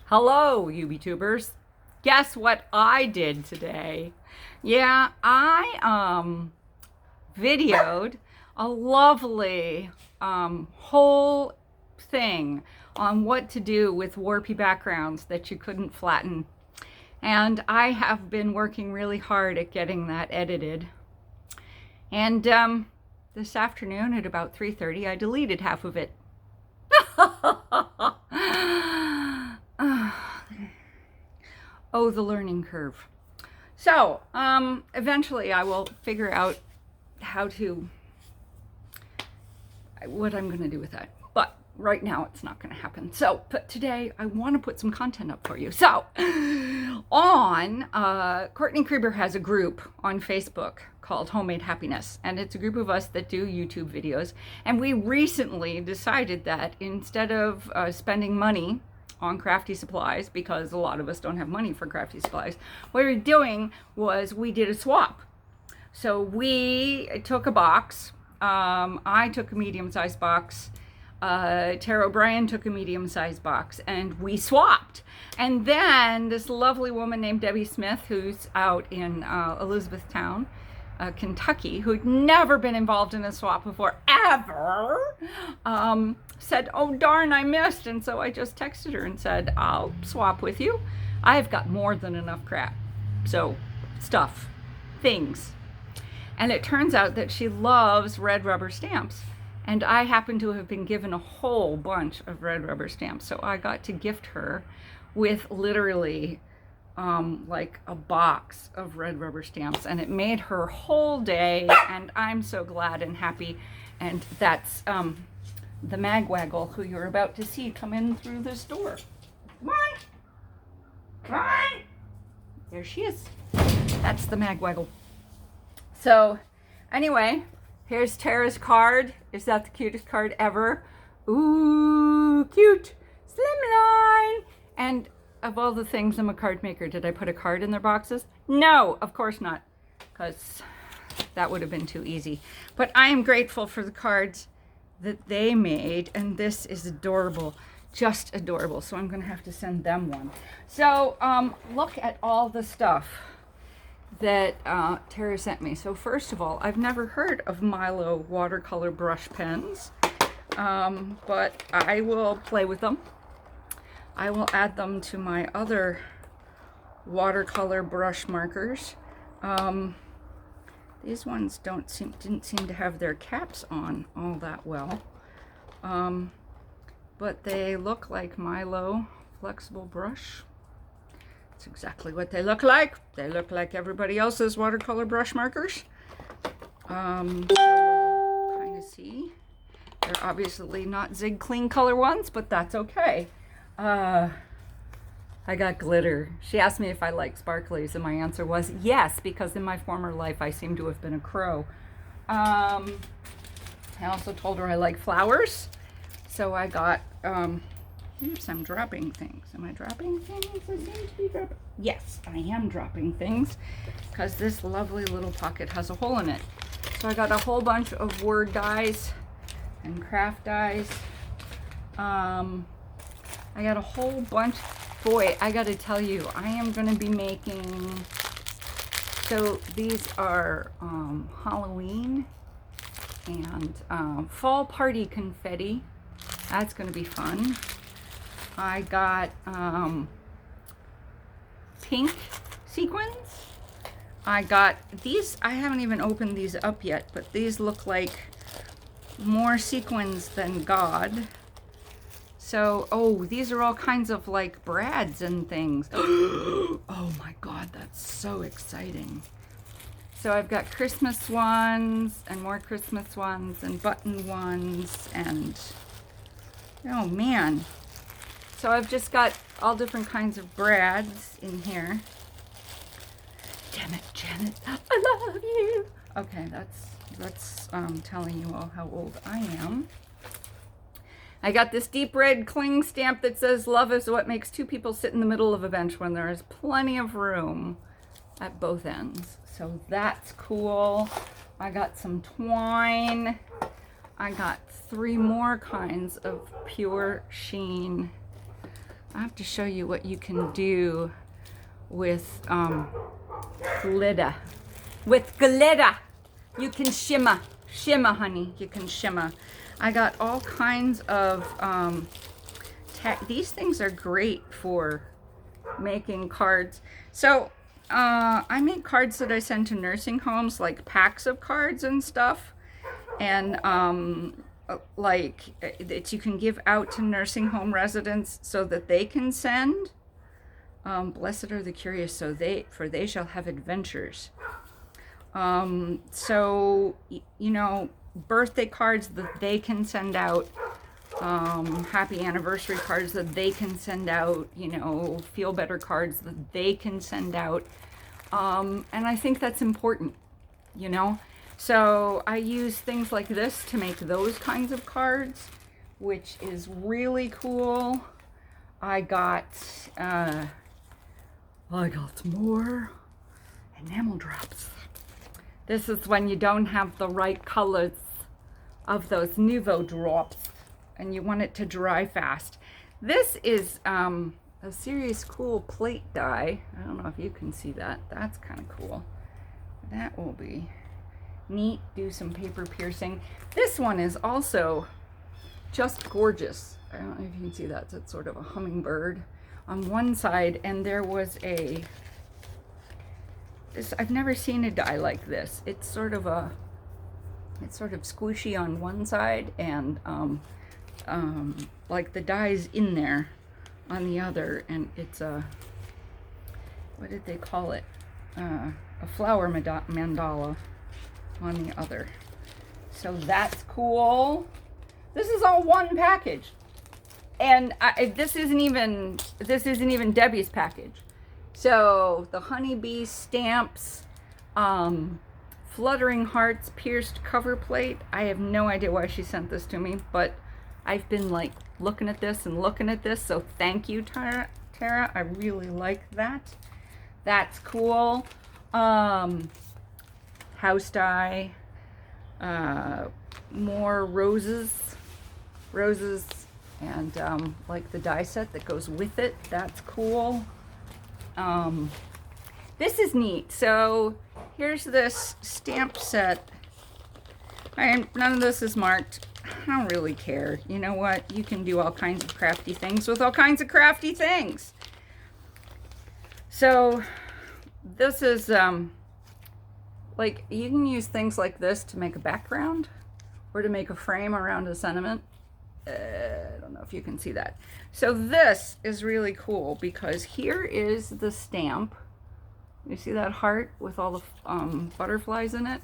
Hello, YouTubers. Guess what I did today? Yeah, I videoed a lovely whole thing on what to do with warpy backgrounds that you couldn't flatten. And I have been working really hard at getting that edited. And this afternoon at about 3:30, I deleted half of it. Oh, the learning curve. So, eventually I will figure out what I'm going to do with that. But right now it's not going to happen. So, but today I want to put some content up for you. So, Courtney Krieber has a group on Facebook called Homemade Happiness. And it's a group of us that do YouTube videos. And we recently decided that instead of spending money on crafty supplies, because a lot of us don't have money for crafty supplies, what we were doing was we did a swap. So we took a box. I took a medium-sized box. Terra O'Brien took a medium-sized box, and we swapped. And then this lovely woman named Debbie Smith, who's out in Elizabethtown, Kentucky, who'd never been involved in a swap before, ever, said, oh darn, I missed. And so I just texted her and said, I'll swap with you. I've got more than enough crap. So stuff, things. And it turns out that she loves red rubber stamps. And I happen to have been given a whole bunch of red rubber stamps. So I got to gift her with literally like a box of red rubber stamps, and it made her whole day, and I'm so glad and happy. And that's the Magwaggle who you're about to see come in through this door. Come on. Come on. There she is. That's the Magwaggle. So anyway, here's Terra's card. Is that the cutest card ever? Ooh, cute. Slimline. And of all the things, I'm a card maker. Did I put a card in their boxes? No, of course not, because that would have been too easy. But I am grateful for the cards that they made, and this is adorable, just adorable. So I'm going to have to send them one. So look at all the stuff that Terra sent me. So first of all, I've never heard of Milo watercolor brush pens, but I will play with them. I will add them to my other watercolor brush markers. These ones didn't seem to have their caps on all that well. But they look like Milo flexible brush. That's exactly what they look like. They look like everybody else's watercolor brush markers. So we'll kind of see. They're obviously not Zig Clean color ones, but that's okay. I got glitter. She asked me if I like sparklies, and my answer was yes, because in my former life I seem to have been a crow. I also told her I like flowers, so I got, oops, I'm dropping things. Am I dropping things? I seem to be dropping. Yes, I am dropping things, because this lovely little pocket has a hole in it. So I got a whole bunch of word dies and craft dies. I got a whole bunch. Boy, I got to tell you, I am going to be making, so these are Halloween and fall party confetti. That's going to be fun. I got pink sequins. I got these. I haven't even opened these up yet, but these look like more sequins than God. So, oh, these are all kinds of like brads and things. Oh my God, that's so exciting. So I've got Christmas ones and more Christmas ones and button ones and, oh man. So I've just got all different kinds of brads in here. Damn it, Janet, I love you. Okay, that's telling you all how old I am. I got this deep red cling stamp that says, love is what makes two people sit in the middle of a bench when there is plenty of room at both ends. So that's cool. I got some twine. I got 3 more kinds of pure sheen I have to show you what you can do with glitter. With glitter, you can shimmer. Shimmer, honey, you can shimmer. I got all kinds of, these things are great for making cards. So, I make cards that I send to nursing homes, like packs of cards and stuff. And, like, that you can give out to nursing home residents so that they can send. Blessed are the curious, for they shall have adventures. So, you know, birthday cards that they can send out, happy anniversary cards that they can send out, you know, feel better cards that they can send out. And I think that's important, you know. So I use things like this to make those kinds of cards, which is really cool. I got more enamel drops. This is when you don't have the right colors of those Nuvo drops and you want it to dry fast. This is a serious cool plate die. I don't know if you can see that. That's kind of cool. That will be neat. Do some paper piercing. This one is also just gorgeous. I don't know if you can see that. It's sort of a hummingbird on one side, and there was I've never seen a die like this. It's sort of squishy on one side, and like the die's in there on the other, and it's what did they call it? A flower mandala on the other. So that's cool. This is all one package, and this isn't even Debbie's package. So the honeybee stamps, fluttering hearts, pierced cover plate. I have no idea why she sent this to me, but I've been like looking at this and looking at this. So thank you, Terra. I really like that. That's cool. House die, more roses, and like the die set that goes with it. That's cool. This is neat. So here's this stamp set. None of this is marked. I don't really care. You know what? You can do all kinds of crafty things with all kinds of crafty things. So this is like, you can use things like this to make a background or to make a frame around a sentiment. I don't know if you can see that. So this is really cool because here is the stamp. You see that heart with all the butterflies in it?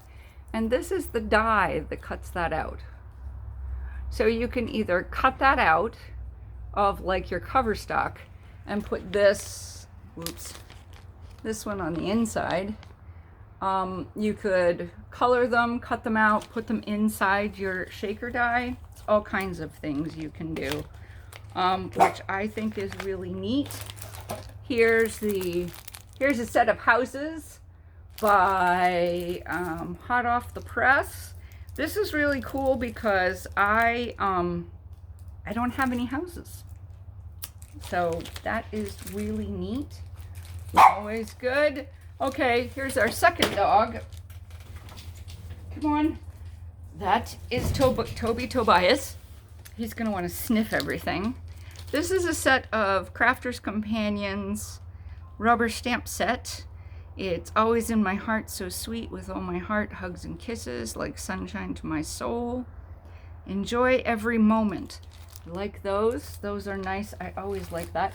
And this is the die that cuts that out. So you can either cut that out of like your cover stock and put this one on the inside. You could color them, cut them out, put them inside your shaker die. All kinds of things you can do, which I think is really neat. Here's a set of houses by Hot Off the Press. This is really cool because I don't have any houses, so that is really neat. Always good. Okay, here's our second dog. Come on. That is Toby Tobias. He's going to want to sniff everything. This is a set of Crafter's Companions rubber stamp set. It's always in my heart, so sweet, with all my heart, hugs and kisses, like sunshine to my soul. Enjoy every moment. I like those. Those are nice. I always like that.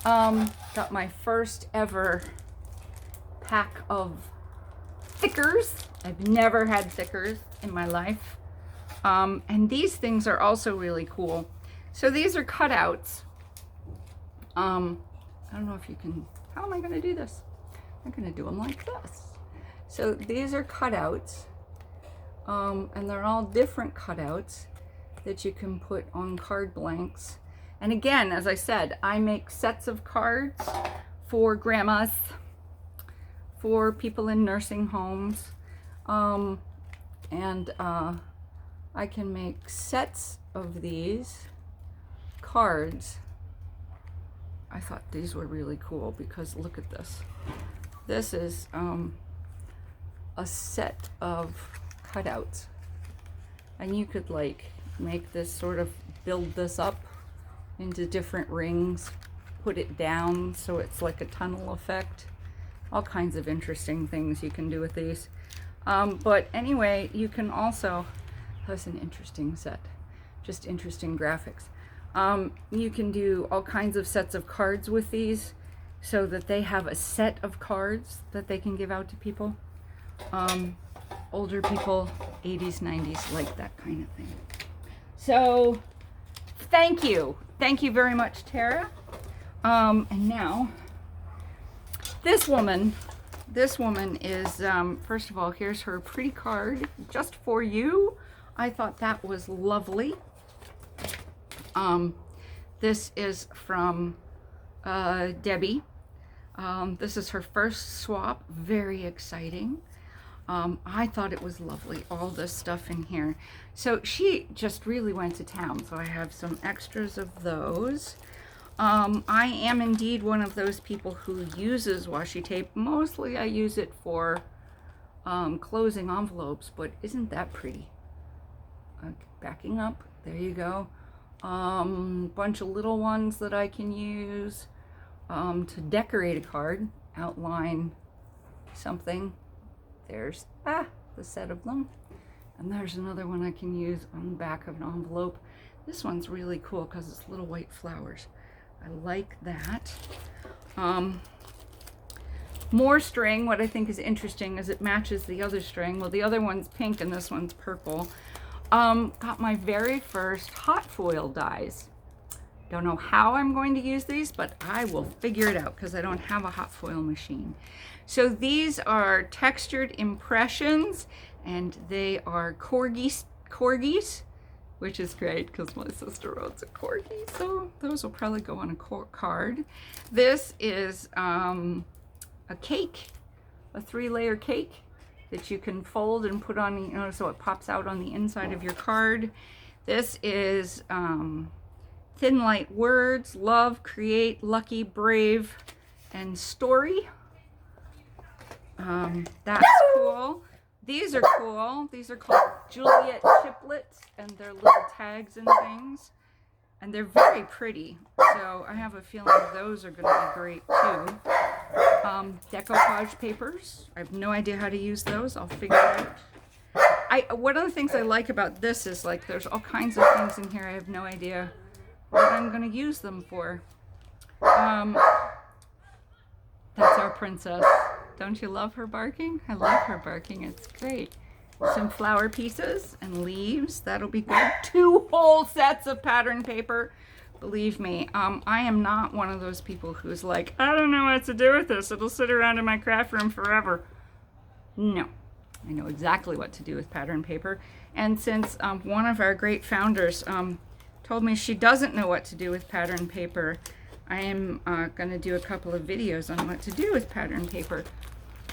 Got my first ever pack of stickers. I've never had stickers in my life. And these things are also really cool. So these are cutouts. I don't know if you can, how am I going to do this? I'm going to do them like this. So these are cutouts. And they're all different cutouts that you can put on card blanks. And again, as I said, I make sets of cards for grandmas, for people in nursing homes. And I can make sets of these cards I thought these were really cool because look at this. This is a set of cutouts, and you could like make this sort of, build this up into different rings, put it down so it's like a tunnel effect. All kinds of interesting things you can do with these. But anyway, you can also, that's an interesting set, just interesting graphics. You can do all kinds of sets of cards with these so that they have a set of cards that they can give out to people. Older people, 80s, 90s, like that kind of thing. So thank you. Thank you very much, Terra. And now, this woman is, first of all, here's her pretty card just for you. I thought that was lovely. This is from Debbie. This is her first swap. Very exciting. I thought it was lovely, all this stuff in here. So she just really went to town. So I have some extras of those. I am indeed one of those people who uses washi tape. Mostly I use it for closing envelopes, but isn't that pretty? Backing up, there you go. Bunch of little ones that I can use to decorate a card, outline something. There's the set of them, and there's another one I can use on the back of an envelope. This one's really cool because it's little white flowers. I like that. More string. What I think is interesting is it matches the other string. Well, the other one's pink and this one's purple. Got my very first hot foil dies. Don't know how I'm going to use these, but I will figure it out because I don't have a hot foil machine. So these are textured impressions, and they are corgis, which is great because my sister owns a corgi, so those will probably go on a card. This is a cake, a 3-layer cake that you can fold and put on, you know, so it pops out on the inside of your card. This is thin light words, love, create, lucky, brave, and story. That's cool. These are cool. These are called Juliet chiplets, and they're little tags and things, and they're very pretty. So I have a feeling those are going to be great too. Decoupage papers. I have no idea how to use those. I'll figure it out. One of the things I like about this is like there's all kinds of things in here. I have no idea what I'm going to use them for. That's our princess. Don't you love her barking? I love her barking. It's great. Some flower pieces and leaves. That'll be good. 2 whole sets of pattern paper. Believe me, I am not one of those people who's like, I don't know what to do with this. It'll sit around in my craft room forever. No, I know exactly what to do with pattern paper. And since one of our great founders told me she doesn't know what to do with pattern paper, I am going to do a couple of videos on what to do with pattern paper.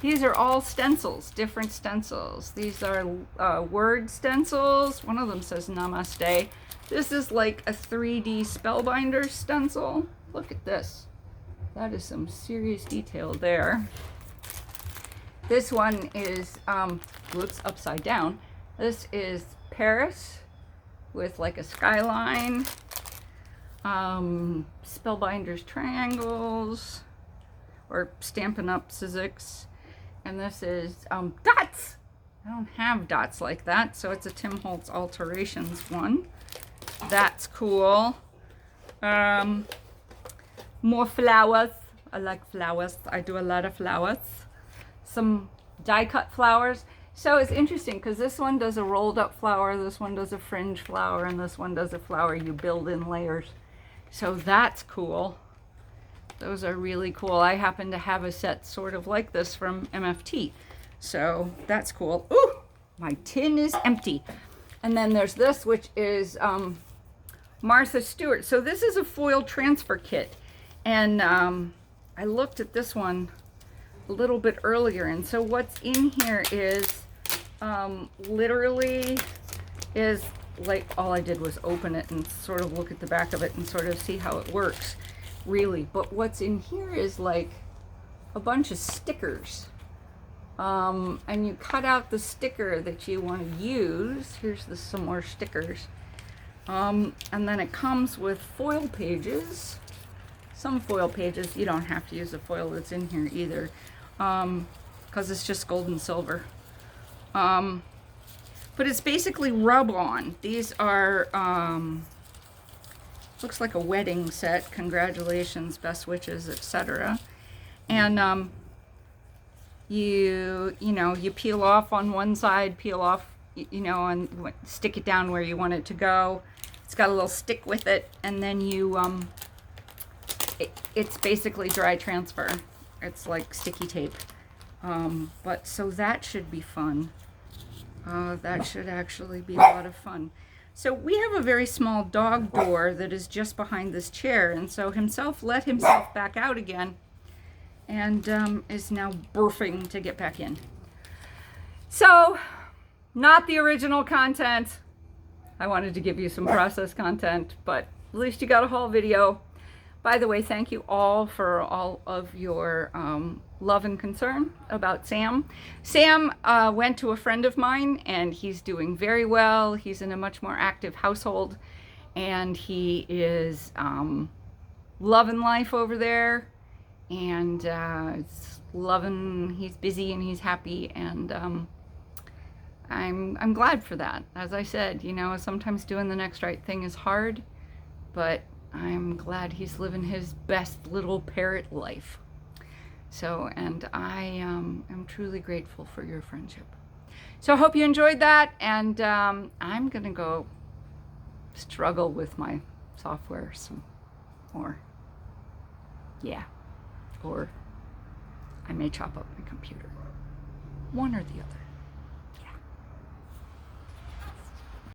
These are all stencils, different stencils. These are word stencils. One of them says Namaste. This is like a 3D spellbinder stencil. Look at this. That is some serious detail there. This one is, looks upside down. This is Paris with like a skyline. Spellbinders triangles, or Stampin' Up Sizzix. And this is dots. I don't have dots like that, so it's a Tim Holtz Alterations one. That's cool. More flowers. I like flowers. I do a lot of flowers. Some die cut flowers. So it's interesting because this one does a rolled up flower, this one does a fringe flower, and this one does a flower you build in layers. So that's cool. Those are really cool. I happen to have a set sort of like this from MFT. So that's cool. Ooh, my tin is empty. And then there's this, which is Martha Stewart. So this is a foil transfer kit. And I looked at this one a little bit earlier. And so what's in here is literally is like, all I did was open it and sort of look at the back of it and sort of see how it works. really. But what's in here is like a bunch of stickers. And you cut out the sticker that you want to use. Here's some more stickers. And then it comes with foil pages. Some foil pages, you don't have to use the foil that's in here either, because it's just gold and silver. But it's basically rub-on. These are, looks like a wedding set. Congratulations, best wishes, etc. And you know, you peel off on one side, peel off, you know, and stick it down where you want it to go. It's got a little stick with it, and then you, it's basically dry transfer. It's like sticky tape. But so that should be fun. That should actually be a lot of fun. So we have a very small dog door that is just behind this chair, and so himself let himself back out again, and is now burping to get back in. So, not the original content. I wanted to give you some process content, but at least you got a haul video. By the way, thank you all for all of your love and concern about Sam. Sam went to a friend of mine, and he's doing very well. He's in a much more active household, and he is loving life over there, and it's loving. He's busy and he's happy, and I'm glad for that. As I said, you know, sometimes doing the next right thing is hard, but I'm glad he's living his best little parrot life. So, and I am truly grateful for your friendship. So I hope you enjoyed that, and I'm gonna go struggle with my software some more. Yeah, or I may chop up my computer. One or the other.